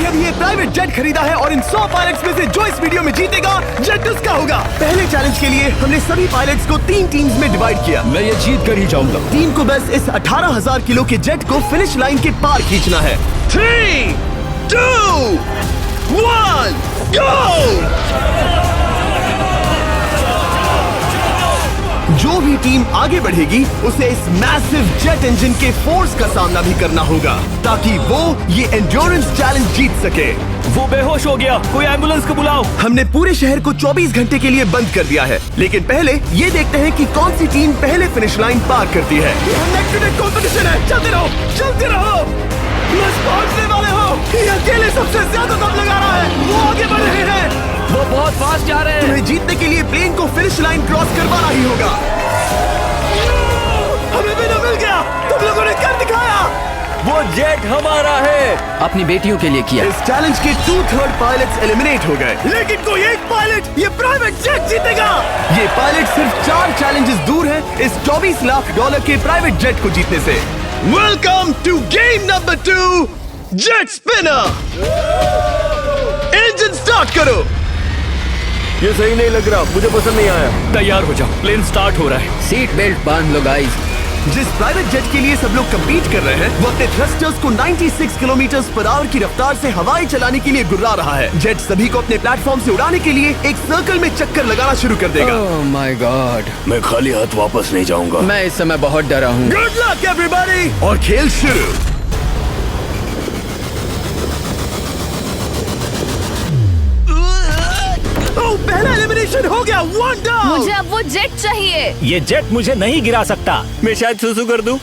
अभी ये private jet खरीदा है और इन 100 पायलट्स में से जो इस वीडियो में जीतेगा जेट उसका होगा। पहले चैलेंज के लिए हमने सभी पायलट्स को 3 टीम्स में डिवाइड किया। मैं ये जीत कर ही जाऊंगा। टीम को बस इस 18,000 किलो के जेट को फिनिश लाइन के पार खींचना है। 3, 2, 1, गो! जो भी टीम आगे बढ़ेगी उसे इस मैसिव जेट इंजन के फोर्स का सामना भी करना होगा ताकि वो ये एंड्योरेंस चैलेंज जीत सके। वो बेहोश हो गया, कोई एम्बुलेंस को बुलाओ। हमने पूरे शहर को 24 घंटे के लिए बंद कर दिया है, लेकिन पहले ये देखते हैं कि कौन सी टीम पहले फिनिश लाइन पार करती है। नेक टू नेक कंपटीशन है, चलते रहो, चलते रहो। बस पहुंचने वाले हो। ये अकेले सबसे ज्यादा दम लगा रहा है, वो आगे बढ़ रहे हैं। वो बहुत फास्ट जा रहे हैं। तुम्हें जीतने के लिए प्लेन को फिनिश लाइन क्रॉस करवाना ही होगा। हमें भी मिल गया, तुम लोगों ने कर दिखाया। वो जेट हमारा है। अपनी बेटियों के लिए किया। इस चैलेंज के 2/3 पायलट्स एलिमिनेट हो गए, लेकिन कोई एक पायलट ये प्राइवेट जेट जीतेगा। ये पायलट सिर्फ 4 चैलेंजेस दूर है इस $24 लाख के प्राइवेट जेट को जीतने से। Welcome to game number 2, jet spinner. Engine start करो। ये सही नहीं लग रहा, मुझे पसंद नहीं आया। तैयार हो जाओ, प्लेन स्टार्ट हो रहा है। सीट बेल्ट बांध लो गाइस। जिस प्राइवेट जेट के लिए सब लोग कम्पीट कर रहे हैं वो अपने थ्रस्टर्स को 96 किलोमीटर पर आवर की रफ्तार से हवाई चलाने के लिए गुर्रा रहा है। जेट सभी को अपने प्लेटफॉर्म से उड़ाने के लिए एक सर्कल में चक्कर लगाना शुरू कर देगा। ओह माय गॉड, मैं खाली हाथ वापस नहीं जाऊंगा। मैं इस समय बहुत डरा हूँ। गुड लक एवरीबॉडी, और खेल शुरू। पहला एलिमिनेशन हो गया, 1 डाउन। मुझे अब वो जेट चाहिए। ये जेट मुझे नहीं गिरा सकता। मैं शायद सुसु कर दूं।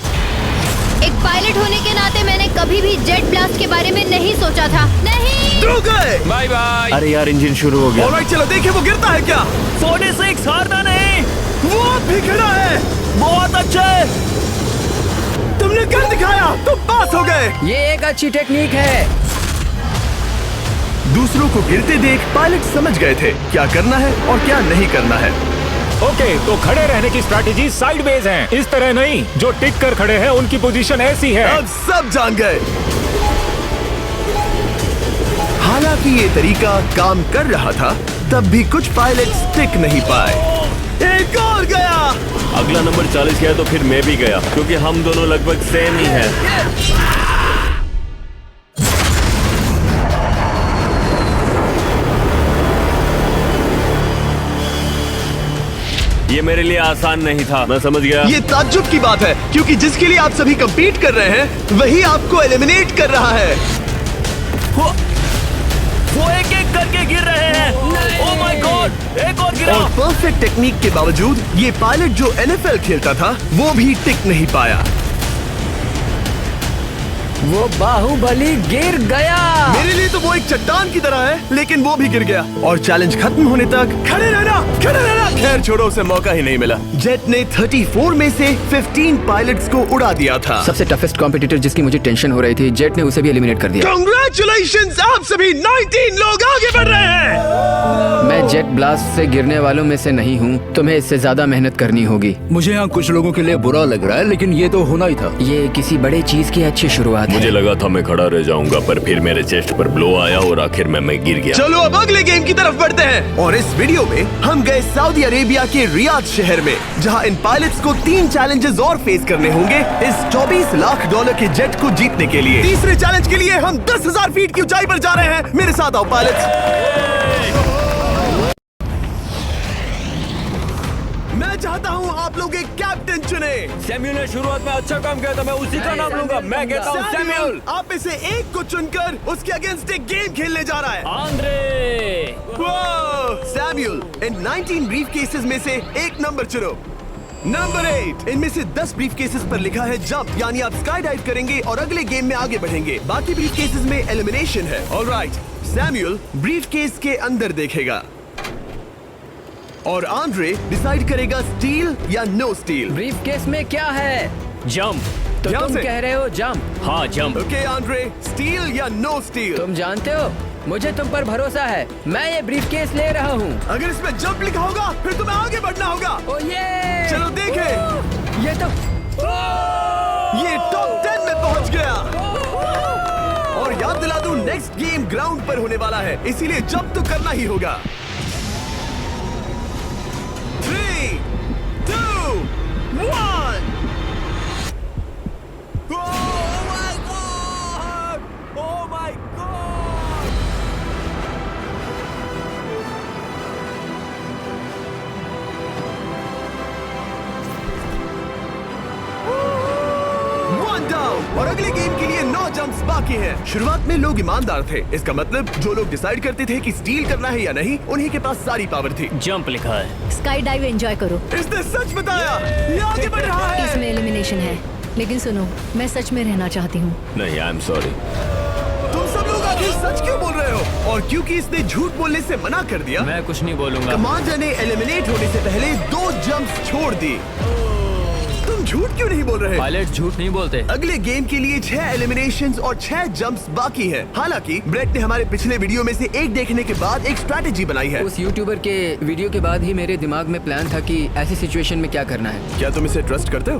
एक पायलट होने के नाते मैंने कभी भी जेट ब्लास्ट के बारे में नहीं सोचा था। नहीं। रुक गए। Bye bye. अरे यार, इंजन शुरू हो गया। ऑलराइट, चलो देखें वो गिरता है क्या। 46 हारना नहीं। वो भी खड़ा है। बहुत अच्छे। तुमने कर दिखाया, तुम पास हो गए। ये एक अच्छी टेक्निक है। दूसरों को गिरते देख पायलट समझ गए थे क्या करना है और क्या नहीं करना है। ओके, तो खड़े रहने की स्ट्रैटेजी साइडवेज है, इस तरह नहीं। जो टिक कर खड़े हैं उनकी पोजीशन ऐसी है। अब सब जान गए। हालांकि ये तरीका काम कर रहा था, तब भी कुछ पायलट टिक नहीं पाए। एक और गया। अगला नंबर 40 गया तो फिर मैं भी गया, क्योंकि हम दोनों लगभग सेम ही हैं। ये मेरे लिए आसान नहीं था, मैं समझ गया। ये ताज्जुब की बात है, क्योंकि जिसके लिए आप सभी कंपीट कर रहे हैं वही आपको एलिमिनेट कर रहा है। वो एक एक करके गिर रहे हैं। ओह माय गॉड, एक और गिरा। और परफेक्ट टेक्निक के बावजूद ये पायलट जो NFL खेलता था वो भी टिक नहीं पाया। वो बाहुबली गिर गया। मेरे लिए तो वो एक चट्टान की तरह है, लेकिन वो भी गिर गया। और चैलेंज खत्म होने तक खड़े रहना। खैर छोड़ो, उसे मौका ही नहीं मिला। जेट ने 34 में से 15 पायलट्स को उड़ा दिया था। सबसे टफेस्ट कॉम्पिटिटर जिसकी मुझे टेंशन हो रही थी, जेट ने उसे भी एलिमिनेट कर दिया। कांग्रेचुलेशंस, आप सभी 19 लोग आगे बढ़ रहे हैं। मैं जेट ब्लास्ट से गिरने वालों में से नहीं हूँ, तुम्हें इससे ज्यादा मेहनत करनी होगी। मुझे यहाँ कुछ लोगों के लिए बुरा लग रहा है, लेकिन ये तो होना ही था। ये किसी बड़े चीज की अच्छी शुरुआत है। मुझे लगा था मैं खड़ा रह जाऊंगा, पर फिर मेरे चेस्ट पर ब्लो आया और आखिर में मैं गिर गया। चलो अब अगले गेम की तरफ बढ़ते हैं। और इस वीडियो में हम गए सऊदी अरेबिया के रियाद शहर में, जहां इन पायलट्स को 3 चैलेंजेस और फेस करने होंगे इस $24 लाख के जेट को जीतने के लिए। तीसरे चैलेंज के लिए हम 10,000 फीट की ऊंचाई पर जा रहे हैं। मेरे साथ आओ पायलट्स। मैं चाहता हूं आप लोग एक कैप्टन चुने। सैम्यूल ने शुरुआत में अच्छा काम किया था, मैं उसी का नाम लूंगा। मैं कहता हूँ सैम्यूल। आप में से एक को चुनकर उसके अगेंस्ट एक गेम खेलने जा रहा है। आंद्रे। सैम्यूल, इन 19 ब्रीफ केसेस में से एक नंबर चुनो। नंबर 8। इनमें से 10 ब्रीफ केसेस पर लिखा है जंप, यानी आप स्काई डाइव करेंगे और अगले गेम में आगे बढ़ेंगे। बाकी ब्रीफ केसेस में एलिमिनेशन है। ऑलराइट, सैम्यूल ब्रीफ केस के अंदर देखेगा और आंद्रे डिसाइड करेगा स्टील या नो स्टील। ब्रीफ केस में क्या है? जंप। तो ध्यान तुम से। कह रहे हो जंप? हाँ, जंप। ओके आंद्रे, स्टील या नो स्टील? तुम जानते हो, मुझे तुम पर भरोसा है। मैं ये ब्रीफ केस ले रहा हूँ। अगर इसमें जंप लिखा होगा फिर तुम्हें आगे बढ़ना होगा। ओ ये चलो देखें। ये तो ये टॉप 10 में पहुंच गया। और याद दिला दूं, नेक्स्ट गेम ग्राउंड पर होने वाला है, इसीलिए जंप तो करना ही होगा। 3, 2, 1। Oh my God! One down, और अगले गेम के लिए 9 जंप्स बाकी हैं। शुरुआत में लोग ईमानदार थे, इसका मतलब जो लोग डिसाइड करते थे कि स्टील करना है या नहीं, उन्हीं के पास सारी पावर थी। जंप लिखा है। स्काई डाइव एंजॉय करो। इसने सच बताया, ये आगे बढ़ रहा है। इसमें एलिमिनेशन है, लेकिन सुनो, मैं सच में रहना चाहती हूँ। नहीं, आई एम सॉरी। तुम सब लोग आखिर सच क्यों बोल रहे हो? और क्योंकि इसने झूठ बोलने से मना कर दिया, मैं कुछ नहीं बोलूंगा। कमांडर ने एलिमिनेट होने से पहले 2 जंप्स छोड़ दी। तुम झूठ क्यों नहीं बोल रहे? पायलट झूठ नहीं बोलते। अगले गेम के लिए 6 एलिमिनेशंस और 6 जंप्स बाकी हैं। हालांकि ब्रेट ने हमारे पिछले वीडियो में से एक देखने के बाद एक स्ट्रैटेजी बनाई है। उस यूट्यूबर के वीडियो के बाद ही मेरे दिमाग में प्लान था कि ऐसी सिचुएशन में क्या करना है। क्या तुम इसे ट्रस्ट करते हो?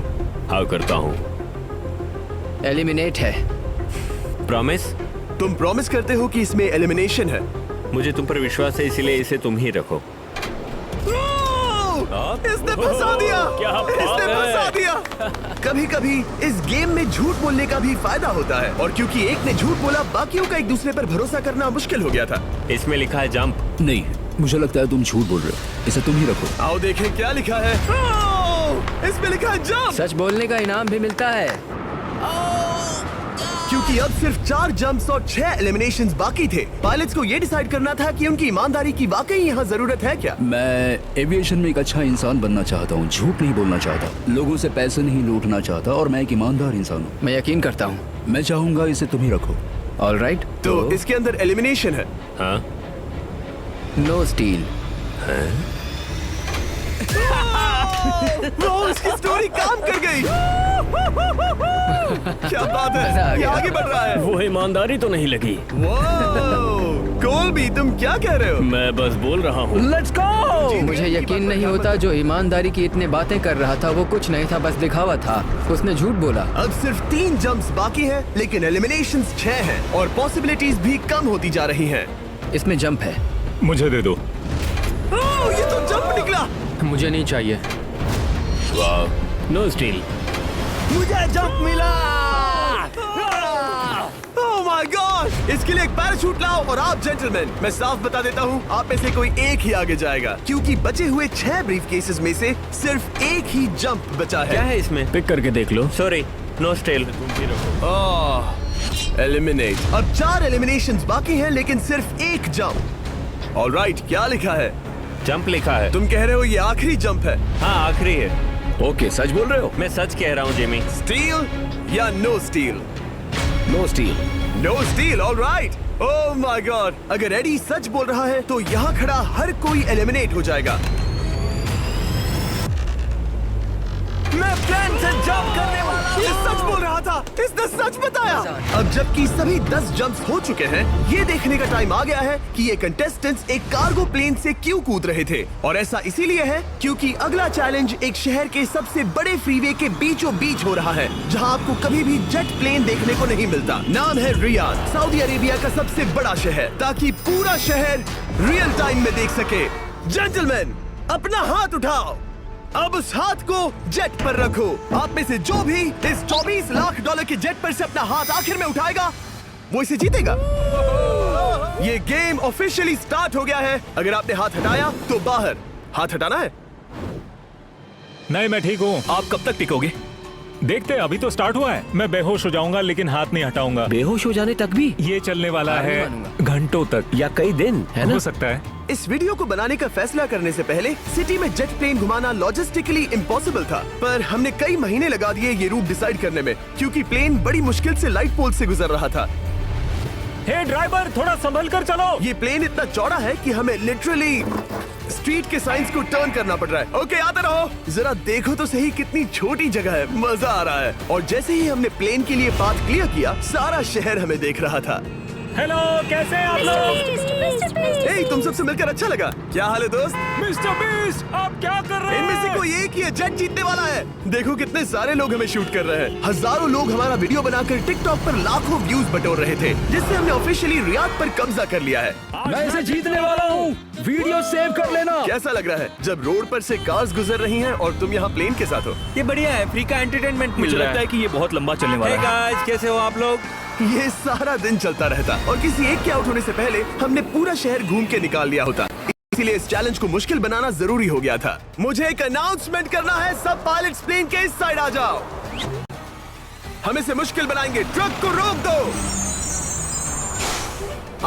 हाँ, करता हूँ। एलिमिनेट है। प्रॉमिस? तुम प्रॉमिस करते हो कि इसमें एलिमिनेशन है? मुझे तुम पर विश्वास है, इसलिए इसे तुम ही रखो। इसने फंसा दिया। क्या बात इसने है? फंसा दिया। कभी-कभी इस गेम में झूठ बोलने का भी फायदा होता है, और क्योंकि एक ने झूठ बोला, बाकियों का एक दूसरे पर भरोसा करना मुश्किल हो गया था। इसमें लिखा है जंप। नहीं, मुझे लगता है तुम झूठ बोल रहे हो। इसे तुम ही रखो। आओ देखें क्या लिखा है। इसमें लिखा है जंप। सच बोलने का इनाम भी मिलता है। क्योंकि अब सिर्फ 4 जंप्स और 6 एलिमिनेशंस बाकी थे, पायलट्स को ये डिसाइड करना था कि उनकी ईमानदारी की वाकई यहाँ जरूरत है क्या। मैं एविएशन में एक अच्छा इंसान बनना चाहता हूँ, झूठ नहीं बोलना चाहता, लोगों से पैसे नहीं लूटना चाहता, और मैं एक ईमानदार इंसान हूँ। मैं यकीन करता हूँ। मैं चाहूंगा इसे तुम ही रखो। All right. तो इसके अंदर एलिमिनेशन है। हाँ, नो स्टील। उसकी स्टोरी काम कर गई। क्या बात मजा आ है, ये गया। आगे बढ़ रहा है। वो ईमानदारी तो नहीं लगी। कोलबी, तुम क्या कह रहे हो? मैं बस बोल रहा हूँ। Let's go. मुझे यकीन नहीं होता, जो ईमानदारी की इतने बातें कर रहा था वो कुछ नहीं था, बस दिखावा था। उसने झूठ बोला। अब सिर्फ 3 जंप्स बाकी हैं, लेकिन एलिमिनेशंस 6 हैं, और पॉसिबिलिटीज भी कम होती जा रही हैं। इसमें जंप है। मुझे दे दो। ये तो जंप निकला। मुझे नहीं चाहिए। No steel. मुझे जंप मिला। ओह माय गॉड! इसके लिए एक पैराशूट लाओ, और आप जेंटलमैन, मैं साफ बता देता हूँ, आप में से कोई एक ही आगे जाएगा, क्योंकि बचे हुए 6 ब्रीफ केसेस में से सिर्फ एक ही जंप बचा क्या है। है इसमें? पिक करके देख लो। Sorry, no steel. तुम ही रखो। एलिमिनेट। अब 4 एलिमिनेशंस बाकी हैं, लेकिन सिर्फ एक जंप। ऑलराइट, क्या लिखा है? जंप लिखा है। तुम कह रहे हो ये आखिरी जंप है? हाँ, आखिरी है। ओके, सच बोल रहे हो? मैं सच कह रहा हूँ जिमी। स्टील या no steal? No steal. No steal, alright. Oh my god! अगर एडी सच बोल रहा है तो यहाँ खड़ा हर कोई एलिमिनेट हो जाएगा। मैं प्लान से जंप करने वाला हूँ। ये सच बोल रहा था, इसने सच बताया। अब जबकि सभी 10 जंप्स हो चुके हैं, ये देखने का टाइम आ गया है कि ये कंटेस्टेंट्स एक कार्गो प्लेन से क्यों कूद रहे थे, और ऐसा इसीलिए है क्योंकि अगला चैलेंज एक शहर के सबसे बड़े फ्रीवे के बीचों बीच हो रहा है, जहां आपको कभी भी जेट प्लेन देखने को नहीं मिलता। नाम है रियाद, सऊदी अरेबिया का सबसे बड़ा शहर, ताकि पूरा शहर रियल टाइम में देख सके। जेंटलमैन, अपना हाथ उठाओ। अब उस हाथ को जेट पर रखो। आप में से जो भी इस 24 लाख डॉलर के जेट पर से अपना हाथ आखिर में उठाएगा, वो इसे जीतेगा। ये गेम ऑफिशियली स्टार्ट हो गया है। अगर आपने हाथ हटाया तो बाहर। हाथ हटाना है? नहीं, मैं ठीक हूँ। आप कब तक टिकोगे? देखते हैं, अभी तो स्टार्ट हुआ है। मैं बेहोश हो जाऊंगा, लेकिन हाथ नहीं हटाऊंगा। बेहोश हो जाने तक भी? ये चलने वाला हार नहीं है मानूंगा। घंटों तक, या कई दिन, है ना? हो सकता है। इस वीडियो को बनाने का फैसला करने से पहले सिटी में जेट प्लेन घुमाना लॉजिस्टिकली इम्पॉसिबल था, पर हमने कई महीने लगा दिए ये रूट डिसाइड करने में, क्योंकि प्लेन बड़ी मुश्किल से लाइट पोल से गुजर रहा था। हे ड्राइवर, थोड़ा संभल कर चलो। ये प्लेन इतना चौड़ा है कि हमें लिटरली स्ट्रीट के साइंस को टर्न करना पड़ रहा है। ओके, आते रहो। जरा देखो तो सही कितनी छोटी जगह है, मजा आ रहा है। और जैसे ही हमने प्लेन के लिए पाथ क्लियर किया, सारा शहर हमें देख रहा था। हेलो, कैसे हैं आप लोग? हे, तुम सबसे मिलकर अच्छा लगा। क्या हाल है दोस्त? मिस्टर बीस्ट, आप क्या कर रहे इनमें से कोई एक ही है जेट जीतने वाला है। देखो कितने सारे लोग हमें शूट कर रहे हैं। हजारों लोग हमारा वीडियो बनाकर टिकटॉक पर लाखों व्यूज बटोर रहे थे, जिससे हमने ऑफिशियली रियाद पर कब्जा कर लिया है। मैं इसे जीतने वाला हूँ। वीडियो सेव कर लेना। कैसा लग रहा है जब रोड पर से कार्स गुजर रही हैं और तुम यहाँ प्लेन के साथ हो? ये बढ़िया है, फ्री का एंटरटेनमेंट मिल रहा है। लगता है कि ये बहुत लंबा चलने वाला है। गाइस, कैसे हो आप लोग? ये सारा दिन चलता रहता और किसी एक के आउट होने से पहले हमने पूरा शहर घूम के निकाल लिया होता। इसीलिए इस चैलेंज को मुश्किल बनाना जरूरी हो गया था। मुझे एक अनाउंसमेंट करना है, सब पायलट्स प्लेन के इस साइड आ जाओ। हम इसे मुश्किल बनाएंगे, ट्रक को रोक दो।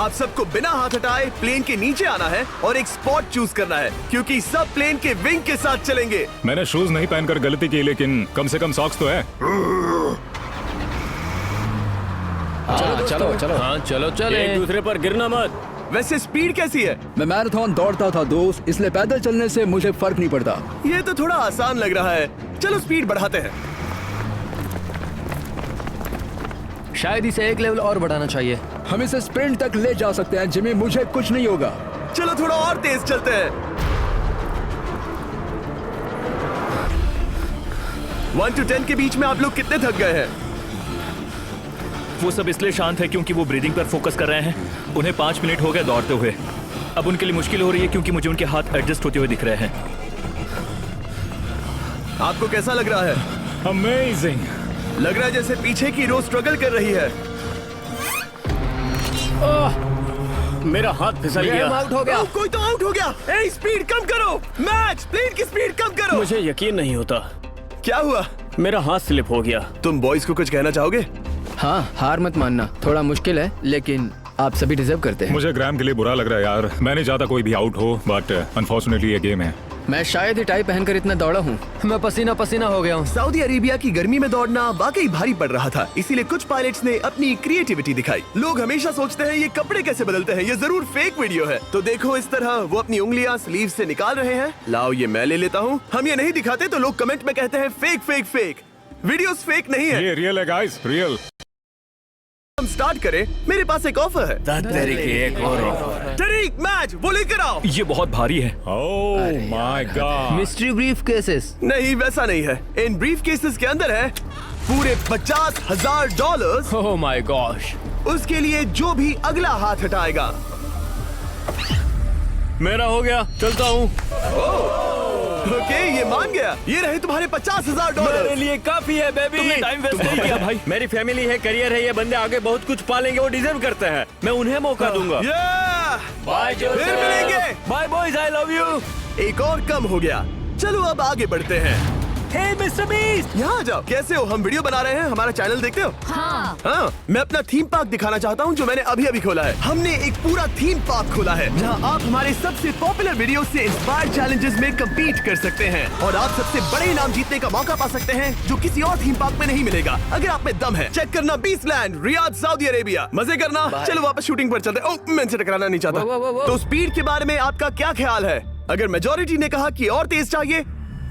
आप सबको बिना हाथ हटाए प्लेन के नीचे आना है और एक स्पॉट चूज करना है, क्योंकि सब प्लेन के विंग के साथ चलेंगे। मैंने शूज नहीं पहनकर गलती की, लेकिन कम से कम सॉक्स तो है। चलो हाँ चलो चले, एक दूसरे पर गिरना मत। वैसे स्पीड कैसी है? मैं मैराथन दौड़ता था दोस्त, इसलिए पैदल चलने से मुझे फर्क नहीं पड़ता। ये तो थोड़ा आसान लग रहा है। चलो स्पीड बढ़ाते हैं। शायद इसे एक लेवल और बढ़ाना चाहिए। हम इसे स्प्रिंट तक ले जा सकते हैं जिमी, मुझे कुछ नहीं होगा। चलो थोड़ा और तेज चलते हैं। 1 to 10 के बीच में आप लोग कितने थक गए हैं? वो सब इसलिए शांत है क्योंकि वो ब्रीदिंग पर फोकस कर रहे हैं। उन्हें 5 मिनट हो गए दौड़ते हुए। अब उनके लिए मुश्किल हो रही है क्योंकि मुझे उनके हाथ एडजस्ट होते हुए दिख रहे हैं। आपको कैसा लग रहा है? अमेजिंग। लग रहा है जैसे पीछे की रो स्ट्रगल कर रही है। मेरा हाथ फिसल गया। आउट हो गया। कोई तो आउट हो गया। ए, स्पीड कम करो। मैच, प्लेन की स्पीड कम करो। मुझे यकीन नहीं होता, क्या हुआ? मेरा हाथ स्लिप हो गया। तुम बॉयज को कुछ कहना चाहोगे? हाँ, हार मत मानना। थोड़ा मुश्किल है, लेकिन आप सभी डिजर्व करते हैं। मुझे ग्राम के लिए बुरा लग रहा है यार। मैं नहीं चाहता कोई भी आउट हो, बट अनफॉर्चुनेटली ये गेम है। मैं शायद ही टाई पहनकर इतना दौड़ा हूँ। मैं पसीना पसीना हो गया हूँ। सऊदी अरेबिया की गर्मी में दौड़ना वाकई भारी पड़ रहा था, इसीलिए कुछ पायलट्स ने अपनी क्रिएटिविटी दिखाई। लोग हमेशा सोचते हैं ये कपड़े कैसे बदलते हैं, ये जरूर फेक वीडियो है। तो देखो इस तरह वो अपनी उंगलियां स्लीव से निकाल रहे हैं। लाओ ये मैं ले लेता हूँ। हम ये नहीं दिखाते तो लोग कमेंट में कहते हैं fake fake fake. Videos fake नहीं है। ये रियल है गाइस, रियल। हम स्टार्ट करें, मेरे पास एक ऑफर है। तरीक मैच वो लेकर आओ। ये बहुत भारी है। ओह my God. Mystery brief cases. नहीं वैसा नहीं है। इन ब्रीफ केसेस के अंदर है पूरे $50,000। Oh my gosh. उसके लिए जो भी अगला हाथ हटाएगा। मेरा हो गया, चलता हूँ। ओके, ये मान गया। ये रहे तुम्हारे $50,000। मेरे लिए काफी है बेबी। तुमने टाइम वेस्ट नहीं किया भाई। मेरी फैमिली है, करियर है, ये बंदे आगे बहुत कुछ पालेंगे, वो डिजर्व करते हैं। मैं उन्हें मौका दूंगा। Bye Joseph. फिर मिलेंगे। Bye boys, I love you. एक और कम हो गया। चलो अब आगे बढ़ते हैं। हे मिस्टर बीस्ट, यहाँ आ जाओ। कैसे हो? हम वीडियो बना रहे हैं, हमारा चैनल देखते हो? हाँ, मैं अपना थीम पार्क दिखाना चाहता हूँ जो मैंने अभी अभी खोला है। हमने एक पूरा थीम पार्क खोला है जहाँ आप हमारे सबसे पॉपुलर वीडियो से इंस्पायर्ड चैलेंजेस में कम्पीट कर सकते हैं और आप सबसे बड़े इनाम जीतने का मौका पा सकते हैं जो किसी और थीम पार्क में नहीं मिलेगा। अगर आप में दम है, चेक करना बीचलैंड, रियाद, सऊदी अरेबिया। मजे करना। चलो वापस शूटिंग पर चलते। ओह, मैं इनसे टकराना नहीं चाहता। तो स्पीड के बारे में आपका क्या ख्याल है? अगर मेजोरिटी ने कहा कि और तेज चाहिए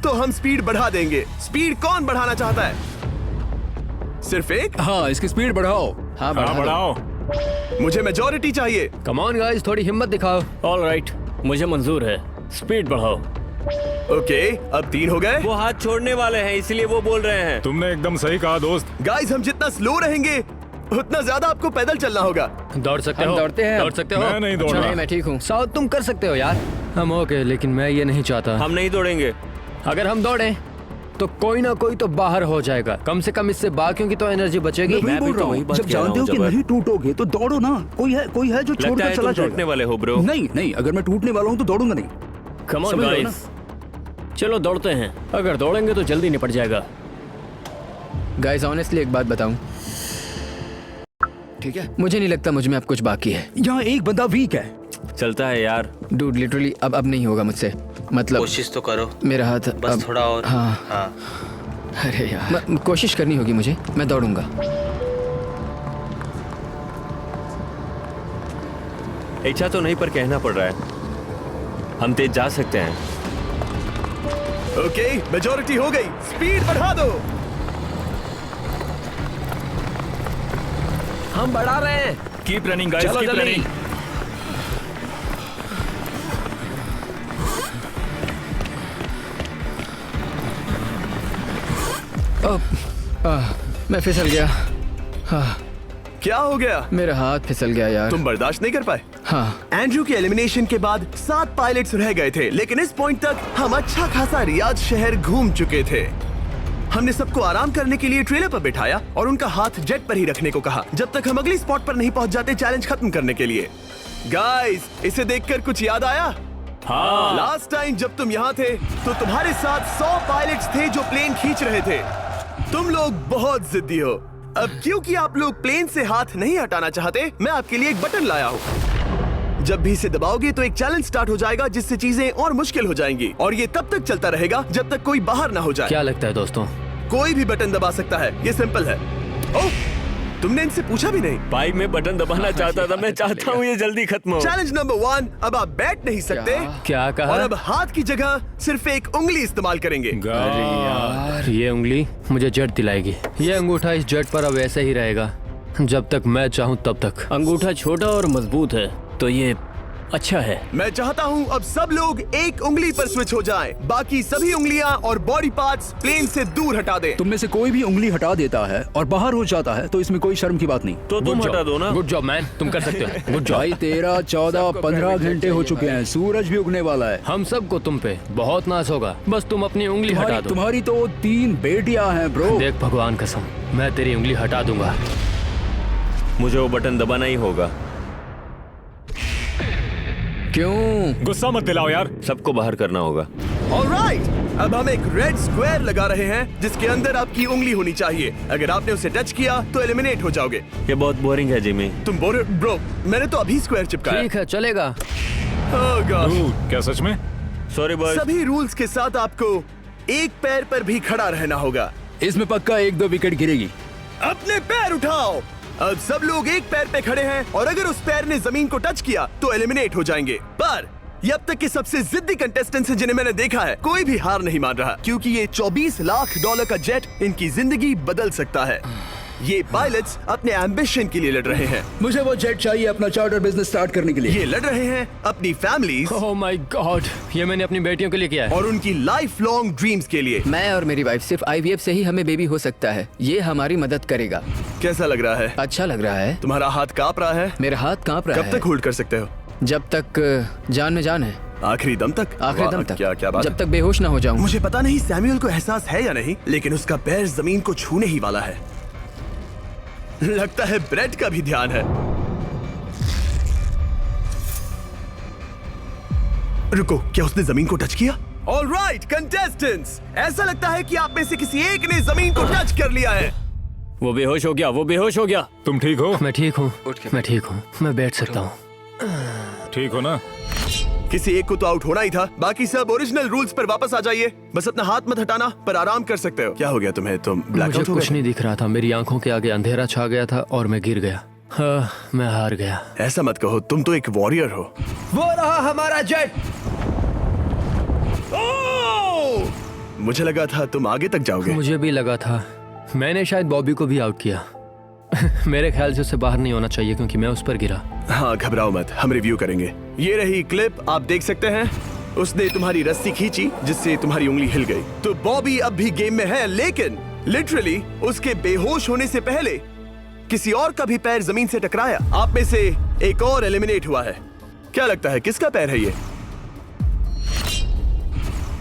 तो हम स्पीड बढ़ा देंगे। स्पीड कौन बढ़ाना चाहता है? सिर्फ एक? हाँ, इसकी स्पीड बढ़ाओ। हाँ, बढ़ाओ। मुझे मेजोरिटी चाहिए। कम ऑन गाइस, थोड़ी हिम्मत दिखाओ। ऑल राइट, मुझे मंजूर है। स्पीड बढ़ाओ। ओके, अब 3 हो गए। वो हाथ छोड़ने वाले हैं, इसलिए वो बोल रहे हैं। तुमने एकदम सही कहा दोस्त। गाइस, हम जितना स्लो रहेंगे उतना ज्यादा आपको पैदल चलना होगा। दौड़ सकते हम हो? दौड़ते हैं। दौड़ सकते हो? मैं नहीं दौड़ अच्छा, रहा। नहीं, मैं ठीक हूँ। साउथ तुम कर सकते हो यार। हम ओके, लेकिन मैं ये नहीं चाहता। हम नहीं दौड़ेंगे। अगर हम दौड़े तो कोई ना कोई तो बाहर हो जाएगा। कम से कम इससे बाकियों की तो एनर्जी बचेगी। मैं भी बोल तो रहा वही हूँ, बात जब कह रहा जानते हो हूँ, कि जबर। नहीं टूटोगे तो दौड़ो ना। कोई है जो लगता छोड़कर है चला तुम जाएगा। टूटने वाले हो ब्रो। नहीं, अगर मैं टूटने वाला हूँ तो दौड़ूंगा नहीं। कम ऑन समझ रहे हो गाइस, चलो दौड़ते हैं। अगर दौड़ेंगे तो जल्दी निपट जाएगा। गाइस, ऑनेस्टली एक बात बताऊं, ठीक है? मुझे नहीं लगता मुझ में अब कुछ बाकी है। यहाँ एक बंदा वीक है। चलता है यार। डूड, लिटरली अब नहीं होगा मुझसे। मतलब कोशिश तो करो, मेरा हाथ बस अब, थोड़ा और। हाँ। अरे यार, कोशिश करनी होगी मुझे। मैं दौड़ूंगा। इच्छा तो नहीं, पर कहना पड़ रहा है। हम तेज जा सकते हैं। ओके, मेजोरिटी हो गई। स्पीड बढ़ा दो। हम बढ़ा रहे हैं। Keep running guys, keep running. मैं फिसल गया। क्या हो गया? मेरा हाथ फिसल गया यार। तुम बर्दाश्त नहीं कर पाए? हाँ। एंड्रू के एलिमिनेशन के बाद 7 पायलट्स रह गए थे, लेकिन इस पॉइंट तक हम अच्छा खासा रियाद शहर घूम चुके थे। हमने सबको आराम करने के लिए ट्रेलर पर बिठाया और उनका हाथ जेट पर ही रखने को कहा जब तक हम अगली स्पॉट पर नहीं पहुंच जाते चैलेंज खत्म करने के लिए। गाइस, इसे देखकर कुछ याद आया? हाँ। लास्ट टाइम जब तुम यहाँ थे तो तुम्हारे साथ 100 पायलट्स थे जो प्लेन खींच रहे थे। तुम लोग बहुत जिद्दी हो। अब क्योंकि आप लोग प्लेन से हाथ नहीं हटाना चाहते, मैं आपके लिए एक बटन लाया हूँ। जब भी इसे दबाओगे तो एक चैलेंज स्टार्ट हो जाएगा जिससे चीजें और मुश्किल हो जाएंगी और ये तब तक चलता रहेगा जब तक कोई बाहर ना हो जाए। क्या लगता है दोस्तों? कोई भी बटन दबा सकता है, ये सिंपल है। ओह, तुमने इनसे पूछा भी नहीं। भाई मैं बटन दबाना चाहता था, मैं चाहता हूँ ये जल्दी खत्म हो। चैलेंज नंबर 1, अब आप बैठ नहीं सकते। क्या कहा? और अब हाथ की जगह सिर्फ एक उंगली इस्तेमाल करेंगे। अरे यार, ये उंगली मुझे जेट दिलाएगी। ये अंगूठा इस जेट पर अब ऐसे ही रहेगा जब तक मैं चाहूँ तब तक। अंगूठा छोटा और मजबूत है तो ये अच्छा है। मैं चाहता हूँ अब सब लोग एक उंगली पर स्विच हो जाएं। बाकी सभी उंगलियां और बॉडी पार्ट्स प्लेन से दूर हटा दें। तुम में से कोई भी उंगली हटा देता है और बाहर हो जाता है तो इसमें कोई शर्म की बात नहीं। तो तुम हटा दो ना। गुड जॉब मैन, तुम कर सकते हो। Good job. भाई 13, 14, 15 घंटे हो चुके हैं, सूरज भी उगने वाला है। हम सबको तुम पे बहुत नाज होगा, बस तुम अपनी उंगली हटा दो। तुम्हारी तो 3 बेटियां हैं ब्रो। देख भगवान कसम, मैं तेरी उंगली हटा दूंगा। मुझे वो बटन दबाना ही होगा। क्यों? गुस्सा मत दिलाओ यार। सबको बाहर करना होगा। ऑलराइट, अब हम एक रेड स्क्वायर लगा रहे हैं जिसके अंदर आपकी उंगली होनी चाहिए। अगर आपने उसे टच किया तो एलिमिनेट हो जाओगे। ये बहुत बोरिंग है जिमी। तुम बोल ब्रो, मैंने तो अभी स्क्वायर चिपकाया। ठीक है, चलेगा। Oh gosh। क्या सच में? Sorry boy. सभी रूल्स के साथ आपको एक पैर पर भी खड़ा रहना होगा। इसमें पक्का 1-2 विकेट गिरेगी। अपने पैर उठाओ। अब सब लोग एक पैर पे खड़े हैं और अगर उस पैर ने जमीन को टच किया तो एलिमिनेट हो जाएंगे। पर ये अब तक के सबसे जिद्दी कंटेस्टेंट्स हैं जिन्हें मैंने देखा है। कोई भी हार नहीं मान रहा क्योंकि ये $24 लाख का जेट इनकी जिंदगी बदल सकता है। ये पायलट्स अपने एम्बिशन के लिए लड़ रहे हैं। मुझे वो जेट चाहिए अपना चार्टर बिजनेस स्टार्ट करने के लिए। ये लड़ रहे हैं अपनी फैमिलीज ओह माय गॉड, ये मैंने अपनी बेटियों के लिए किया है। और उनकी लाइफ लॉन्ग ड्रीम्स के लिए। मैं और मेरी वाइफ सिर्फ IVF से ही हमें बेबी हो सकता है। ये हमारी मदद करेगा। कैसा लग रहा है? अच्छा लग रहा है। तुम्हारा हाथ कांप रहा है? मेरा हाथ कांप रहा है। कब तक होल्ड कर सकते हो? जब तक जान में जान है। आखिरी दम तक? आखिरी वाह, दम तक। क्या बात जब है। तक बेहोश ना हो जाऊं। मुझे पता नहीं सैमुअल को एहसास है या नहीं, लेकिन उसका पैर जमीन को छूने ही वाला है। लगता है ब्रेड का भी ध्यान है। रुको, क्या उसने जमीन को टच किया? ऑलराइट कंटेस्टेंट्स, ऐसा लगता है कि आप में से किसी एक ने जमीन को टच कर लिया है। वो बेहोश हो गया, वो बेहोश हो गया। तुम ठीक हो? मैं ठीक हूँ, मैं ठीक हूँ, मैं बैठ सकता हूँ। ठीक हो ना? किसी एक को तो आउट होना ही था। बाकी सब ओरिजिनल रूल्स पर वापस आ जाइए। बस अपना हाथ मत हटाना, पर आराम कर सकते हो। क्या हो गया तुम्हें? तुम मुझे ब्लैकआउट हो कुछ गए? नहीं दिख रहा था, मेरी आंखों के आगे अंधेरा छा गया था और मैं गिर गया। हाँ, मैं हार गया। ऐसा मत कहो, तुम तो एक वॉरियर हो। वो रहा हमारा जेट। मुझे लगा था तुम आगे तक जाओगे। मुझे भी लगा था। मैंने शायद बॉबी को भी आउट किया। मेरे ख्याल से उसे बाहर नहीं होना चाहिए क्योंकि मैं उस पर गिरा। हाँ, घबराओ मत, हम रिव्यू करेंगे। ये रही क्लिप, आप देख सकते हैं। उसने तुम्हारी रस्सी खींची जिससे तुम्हारी उंगली हिल गई। तो बॉबी अब भी गेम में है, लेकिन लिटरली उसके बेहोश होने से पहले किसी और का भी पैर जमीन से टकराया। आप में से एक और एलिमिनेट हुआ है। क्या लगता है किसका पैर है ये?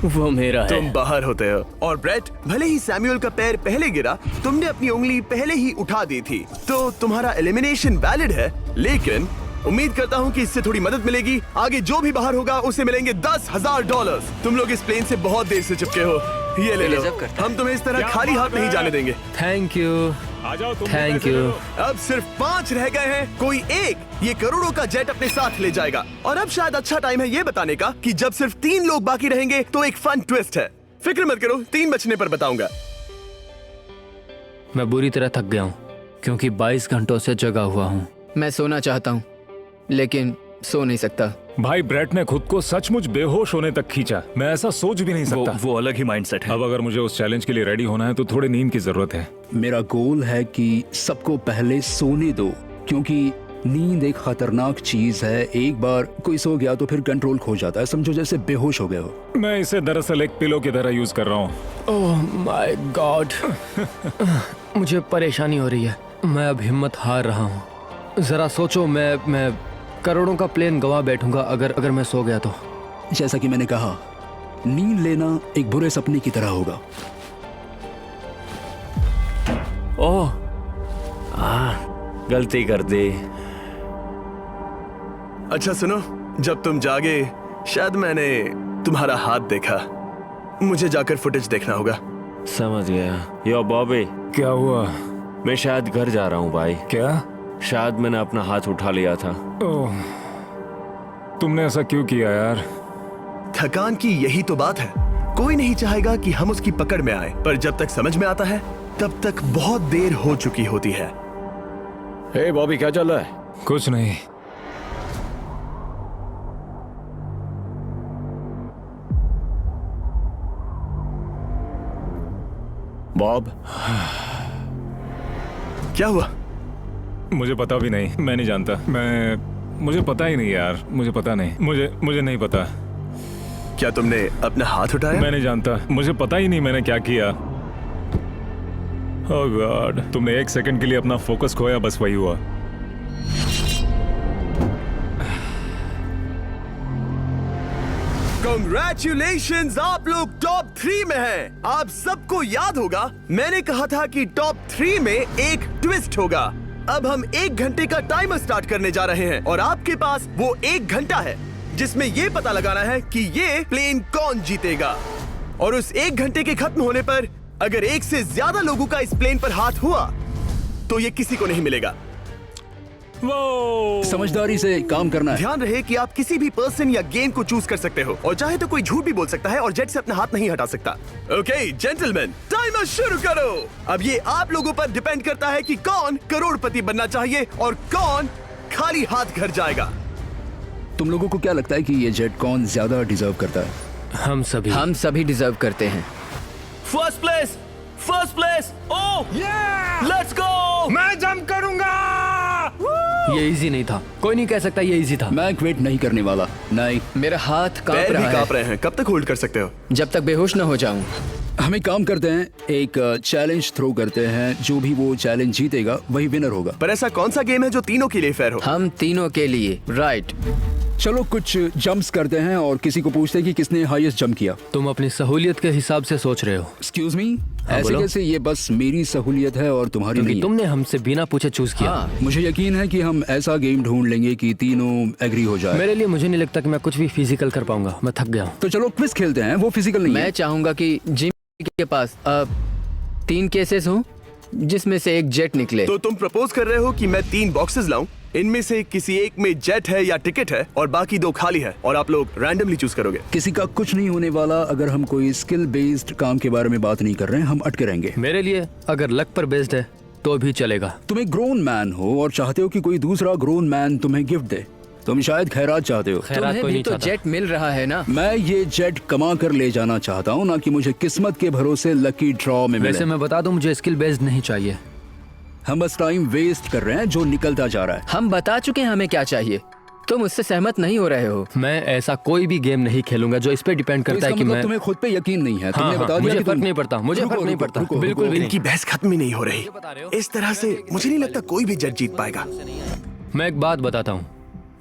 वो मेरा है। तुम बाहर होते हो। और ब्रेट, भले ही सैमुअल का पैर पहले गिरा, तुमने अपनी उंगली पहले ही उठा दी थी, तो तुम्हारा एलिमिनेशन वैलिड है। लेकिन उम्मीद करता हूँ कि इससे थोड़ी मदद मिलेगी। आगे जो भी बाहर होगा उसे मिलेंगे $10,000। तुम लोग इस प्लेन से बहुत देर से चिपके हो, ये ले लो। हम तुम्हें इस तरह खाली हाथ नहीं जाने देंगे। थैंक यू, आ जाओ तुम। Thank you. अब सिर्फ 5 रह गए हैं। कोई एक ये करोड़ों का जेट अपने साथ ले जाएगा। और अब शायद अच्छा टाइम है ये बताने का कि जब सिर्फ 3 लोग बाकी रहेंगे तो एक फन ट्विस्ट है। फिक्र मत करो, 3 बचने पर बताऊंगा। मैं बुरी तरह थक गया हूँ क्योंकि 22 घंटों से जगा हुआ हूँ। मैं सोना चाहता हूँ लेकिन सो नहीं सकता। भाई ब्रेट ने खुद को सचमुच बेहोश होने तक खींचा। मैं ऐसा सोच भी नहीं सकता। वो अलग ही माइंडसेट है। अब अगर मुझे उस चैलेंज के लिए रेडी होना है तो थोड़ी नींद की जरूरत है। मेरा गोल है कि सबको पहले सोने दो, क्योंकि नींद एक खतरनाक चीज है। एक बार कोई सो गया तो फिर कंट्रोल खो जाता है, समझो जैसे बेहोश हो गए हो। मैं इसे दरअसल एक पिलो की तरह यूज कर रहा हूँ। ओह माय गॉड, मुझे परेशानी हो रही है। मैं अब हिम्मत हार रहा हूँ। जरा सोचो, मैं करोड़ों का प्लेन गवा बैठूंगा अगर मैं सो गया तो। जैसा कि मैंने कहा, नींद लेना एक बुरे सपने की तरह होगा। ओह, गलती कर दी। अच्छा सुनो, जब तुम जागे शायद मैंने तुम्हारा हाथ देखा। मुझे जाकर फुटेज देखना होगा। समझ गया। यो बॉबी, क्या हुआ? मैं शायद घर जा रहा हूँ भाई। क्या? शायद मैंने अपना हाथ उठा लिया था। ओह, तुमने ऐसा क्यों किया यार? थकान की यही तो बात है। कोई नहीं चाहेगा कि हम उसकी पकड़ में आए, पर जब तक समझ में आता है तब तक बहुत देर हो चुकी होती है। हे बॉबी, क्या चल रहा है? कुछ नहीं। बॉब, क्या हुआ? मुझे पता भी नहीं, मैं नहीं जानता। मुझे पता ही नहीं यार, मुझे पता नहीं। मुझे नहीं पता। क्या तुमने अपना हाथ उठाया? मैं नहीं जानता, मुझे पता ही नहीं मैंने क्या किया। ओह गॉड, तुमने एक सेकंड के लिए अपना फोकस खोया, बस वही हुआ। Congratulations, आप लोग टॉप 3 में हैं। आप सबको याद होगा मैंने कहा था कि टॉप 3 में एक ट्विस्ट होगा। अब हम 1 घंटे का टाइमर स्टार्ट करने जा रहे हैं और आपके पास वो 1 घंटा है जिसमें ये पता लगाना है कि ये प्लेन कौन जीतेगा। और उस 1 घंटे के खत्म होने पर अगर 1 से ज्यादा लोगों का इस प्लेन पर हाथ हुआ तो ये किसी को नहीं मिलेगा। समझदारी से काम करना है। ध्यान रहे कि आप किसी भी पर्सन या गेम को चूज कर सकते हो और चाहे तो कोई झूठ भी बोल सकता है और जेट से अपना हाथ नहीं हटा सकता। ओके जेंटलमैन, टाइमर शुरू करो। अब ये आप लोगों पर डिपेंड करता है कि कौन करोड़पति बनना चाहिए और कौन खाली हाथ घर जाएगा। तुम लोगों को क्या लगता है कि ये जेट कौन ज्यादा डिजर्व करता है? हम सभी डिजर्व करते हैं। First place. Oh let's go. मैं जंप करूंगा। ये इजी नहीं था, कोई नहीं कह सकता ये इजी था। मैं क्विट नहीं करने वाला। नहीं, मेरा हाथ कांप पैर भी रहा कांप है। रहे हैं। कब तक होल्ड कर सकते हो? जब तक बेहोश न हो जाऊं। हम एक काम करते हैं, एक चैलेंज थ्रो करते हैं। जो भी वो चैलेंज जीतेगा वही विनर होगा। पर ऐसा कौन सा गेम है जो तीनों के लिए फेयर हो? हम तीनों के लिए। राइट। चलो कुछ जंप्स करते हैं और किसी को पूछते हैं कि किसने हाईएस्ट जंप किया। तुम अपनी सहूलियत के हिसाब से सोच रहे हो। एक्सक्यूज मी, ऐसे बोलो। कैसे? ये बस मेरी सहूलियत है और तुम्हारी क्योंकि नहीं। तुमने हमसे बिना पूछे चूज किया। हाँ। मुझे यकीन है कि हम ऐसा गेम ढूंढ लेंगे कि तीनों एग्री हो जाए। मेरे लिए मुझे नहीं लगता कि मैं कुछ भी फिजिकल कर पाऊंगा, मैं थक गया हूँ। तो चलो क्विज खेलते हैं। वो फिजिकल नहीं मैं है। चाहूंगा कि जिम के पास 3 केसेस हों जिसमें से एक जेट निकले। तो तुम प्रपोज कर रहे हो कि मैं 3 बॉक्सेस लाऊं, इनमें से किसी एक में जेट है या टिकट है और बाकी 2 खाली है और आप लोग रैंडमली चूज करोगे। किसी का कुछ नहीं होने वाला। अगर हम कोई स्किल बेस्ड काम के बारे में बात नहीं कर रहे हैं, हम अटके रहेंगे। मेरे लिए अगर लक पर बेस्ड है तो भी चलेगा। तुम एक ग्रोन मैन हो और चाहते हो कि कोई दूसरा ग्रोन मैन तुम्हें गिफ्ट दे। तुम शायद खैरात चाहते हो। खैरात तुम्हें कोई भी नहीं तो चाहता। जेट मिल रहा है ना। मैं ये जेट कमा कर ले जाना चाहता हूँ, ना कि मुझे किस्मत के भरोसे लकी ड्रॉ में वैसे मिले। मैं बता दूं, मुझे स्किल बेस्ड नहीं चाहिए। हम बस टाइम वेस्ट कर रहे हैं जो निकलता जा रहा है। हम बता चुके हैं हमें क्या चाहिए। तुम उससे सहमत नहीं हो रहे हो। मैं ऐसा कोई भी गेम नहीं खेलूंगा जो इस पे डिपेंड तो करता है इसका कि मतलब मैं तुम्हें खुद पे यकीन नहीं है। तुमने हाँ, बता दिया मुझे कि फर्क तुम- नहीं पड़ता, मुझे रुको, फर्क नहीं रुको, पड़ता, रुको, बिल्कुल रुको। भी नहीं। इनकी बहस खत्म ही नहीं हो रही। इस तरह से मुझे नहीं लगता कोई भी जेट जीत पाएगा। मैं एक बात बताता हूँ,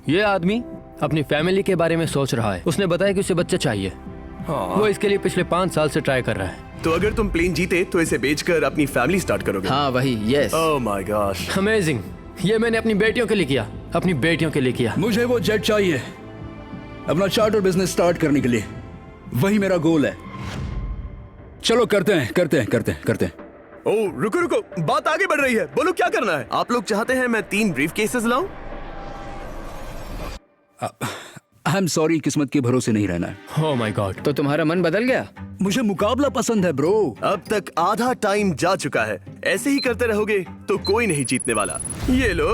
ये आदमी अपनी फैमिली के बारे में सोच रहा है। उसने बताया कि उसे बच्चे चाहिए। वो इसके लिए पिछले 5 साल से ट्राई कर रहा है। तो अगर तुम प्लेन जीते तो इसे बेचकर अपनी फैमिली स्टार्ट करोगे? हाँ वही, yes. Oh my gosh. Amazing. ये मैंने अपनी बेटियों के लिए किया, अपनी बेटियों के लिए किया। मुझे वो जेट चाहिए अपना चार्टर बिजनेस स्टार्ट करने के लिए। वही मेरा गोल है। चलो करते हैं। ओह रुको, बात आगे बढ़ रही है। बोलो क्या करना है? आप लोग चाहते हैं मैं 3 ब्रीफ केसेस लाऊं? आई एम सॉरी, किस्मत के भरोसे नहीं रहना है। ओह माय गॉड। तो तुम्हारा मन बदल गया? मुझे मुकाबला पसंद है ब्रो। अब तक आधा टाइम जा चुका है। ऐसे ही करते रहोगे तो कोई नहीं जीतने वाला। ये लो,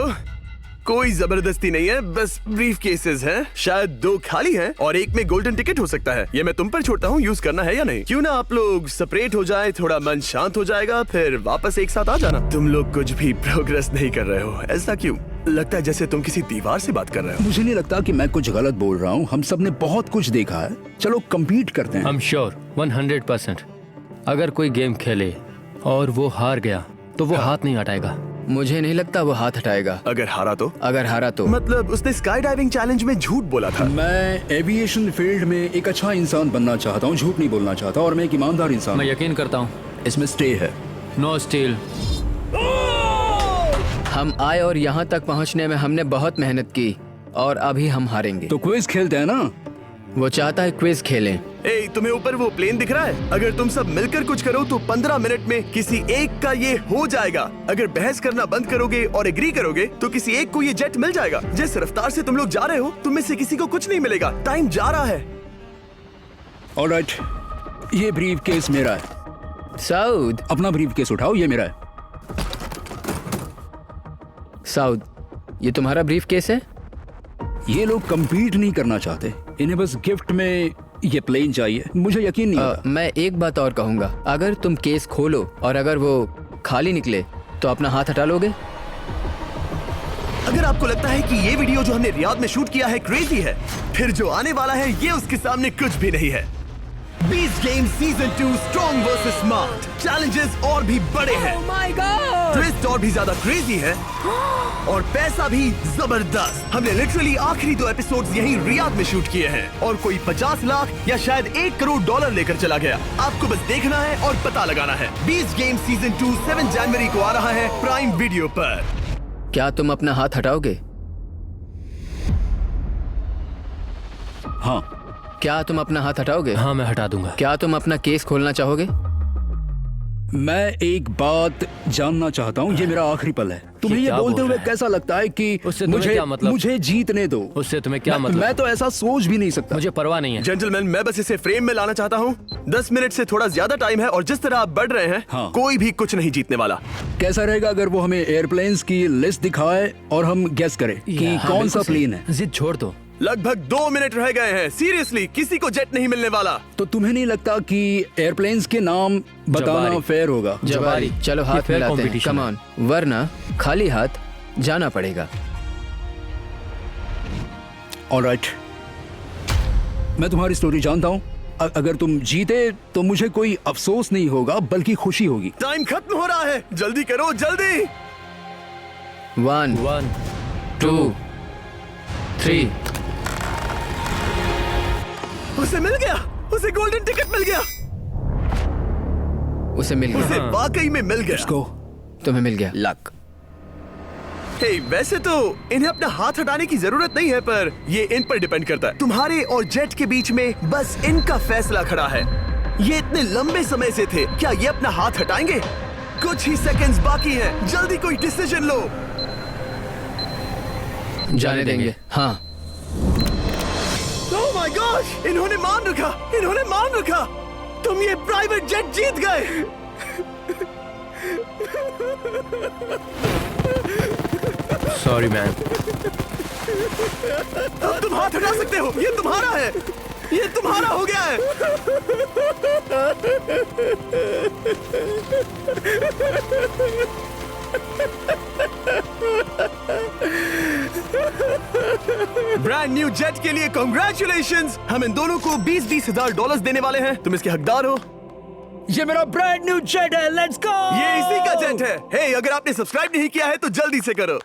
कोई जबरदस्ती नहीं है, बस ब्रीफ केसेस हैं। शायद 2 खाली हैं और एक में गोल्डन टिकट हो सकता है। ये मैं तुम पर छोड़ता हूँ, यूज करना है या नहीं। क्यों ना आप लोग सेपरेट हो जाए, थोड़ा मन शांत हो जाएगा, फिर वापस एक साथ आ जाना। तुम लोग कुछ भी प्रोग्रेस नहीं कर रहे हो, ऐसा क्यों? लगता है जैसे तुम किसी दीवार से बात कर रहे हो। मुझे नहीं लगता कि मैं कुछ गलत बोल रहा हूँ। हम सब ने बहुत कुछ देखा है। चलो कम्पीट करते हैं। I'm sure 100%। अगर कोई गेम खेले और वो हार गया तो वो हाथ नहीं हटाएगा। मुझे नहीं लगता वो हाथ हटाएगा। अगर हारा तो? अगर हारा तो मतलब उसने स्काई डाइविंग चैलेंज में झूठ बोला था। मैं एविएशन फील्ड में एक अच्छा इंसान बनना चाहता हूँ, झूठ नहीं बोलना चाहता, और मैं एक ईमानदार इंसान मैं हूँ। यकीन करता हूँ। इसमें स्टे है। No steal. हम आए और यहाँ तक पहुँचने में हमने बहुत मेहनत की और अभी हम हारेंगे। तो क्विज खेलते हैं ना? वो चाहता है क्विज खेलें। ए, तुम्हें ऊपर वो प्लेन दिख रहा है? अगर तुम सब मिलकर कुछ करो तो 15 मिनट में किसी एक का ये हो जाएगा। अगर बहस करना बंद करोगे और एग्री करोगे तो किसी एक को ये जेट मिल जाएगा। जिस रफ्तार से तुम लोग जा रहे हो, तुम में से किसी को कुछ नहीं मिलेगा। टाइम जा रहा है। ऑलराइट, ये ब्रीफ केस मेरा है। साउद, अपना ब्रीफ केस उठाओ, ये मेरा है। साउद, ये तुम्हारा ब्रीफ केस है? ये लोग compete नहीं करना चाहते, इन्हें बस गिफ्ट में ये प्लेन चाहिए। मुझे यकीन नहीं होता। मैं एक बात और कहूंगा, अगर तुम केस खोलो और अगर वो खाली निकले तो अपना हाथ हटा लोगे? अगर आपको लगता है कि ये वीडियो जो हमने रियाद में शूट किया है क्रेजी है, फिर जो आने वाला है ये उसके सामने कुछ भी नहीं है। Beast game season 2 strong versus smart. Challenges और भी बड़े हैं। ट्विस्ट और भी ज्यादा क्रेजी है और पैसा भी जबरदस्त। हमने लिटरली आखिरी 2 एपिसोड्स यहीं रियाद में शूट किए हैं और कोई 50 लाख या शायद $1 करोड़ लेकर चला गया। आपको बस देखना है और पता लगाना है। बीस्ट गेम सीजन 2 7 जनवरी को आ रहा है प्राइम वीडियो पर। क्या तुम अपना हाथ हटाओगे? हाँ। क्या तुम अपना हाथ हटाओगे? हाँ, मैं हटा दूंगा। क्या तुम अपना केस खोलना चाहोगे? मैं एक बात जानना चाहता हूँ, ये मेरा आखिरी पल है। तुम्हें ये क्या बोलते बोल हुए रहा है? कैसा लगता है कि उससे तुम्हें मुझे क्या मतलब? मुझे जीतने दो। उससे तुम्हें क्या मतलब? मैं तो ऐसा सोच भी नहीं सकता। मुझे परवाह नहीं है। जेंटलमैन, मैं बस इसे फ्रेम में लाना चाहता हूँ। 10 मिनट से थोड़ा ज्यादा टाइम है और जिस तरह आप बढ़ रहे हैं, हाँ। कोई भी कुछ नहीं जीतने वाला। कैसा रहेगा अगर वो हमें एयरप्लेन्स की लिस्ट दिखाए और हम गेस करें कि हाँ, कौन सा बिल्कुल सही। प्लेन है? जिद छोड़ दो। लगभग 2 मिनट रह गए हैं। सीरियसली, किसी को जेट नहीं मिलने वाला। तो तुम्हें नहीं लगता कि एयरप्लेन्स के नाम बताना जवारी। फेयर होगा? जवारी, चलो ये हाथ fair मिलाते हैं। competition कम है। ऑन, वरना खाली हाथ जाना पड़ेगा। ऑलराइट, मैं तुम्हारी स्टोरी जानता हूँ। अगर तुम जीते तो मुझे कोई अफसोस नहीं होगा बल्कि खुशी होगी। टाइम खत्म हो रहा है, जल्दी करो, जल्दी। 1 1 2 3। उसे मिल गया, उसे गोल्डन टिकट मिल गया। उसे मिल उसे गया। वाकई में मिल गया। इसको तुम्हें मिल गया। लक। हे, वैसे तो इन्हें अपना हाथ हटाने की जरूरत नहीं है, पर ये इन पर डिपेंड करता है। तुम्हारे और जेट के बीच में बस इनका फैसला खड़ा है। ये इतने लंबे समय से थे, क्या ये अपना हाथ हटाएंगे? कुछ ही सेकंड्स बाकी हैं, जल्दी कोई डिसीजन लो। जाने देंगे। हाँ। ओह माय गॉश, इन्होंने मान रखा, इन्होंने मान रखा। तुम ये प्राइवेट जेट जीत गए। Sorry man. अब तुम हाथ हटा सकते हो, ये तुम्हारा है, ये तुम्हारा हो गया है। ब्रांड न्यू जेट के लिए कांग्रेचुलेशंस। हम इन दोनों को $20,000 $20,000 देने वाले हैं। तुम इसके हकदार हो। ये मेरा ब्रांड न्यू जेट है, लेट्स गो। ये इसी का जेट है। हे, अगर आपने सब्सक्राइब नहीं किया है तो जल्दी से करो।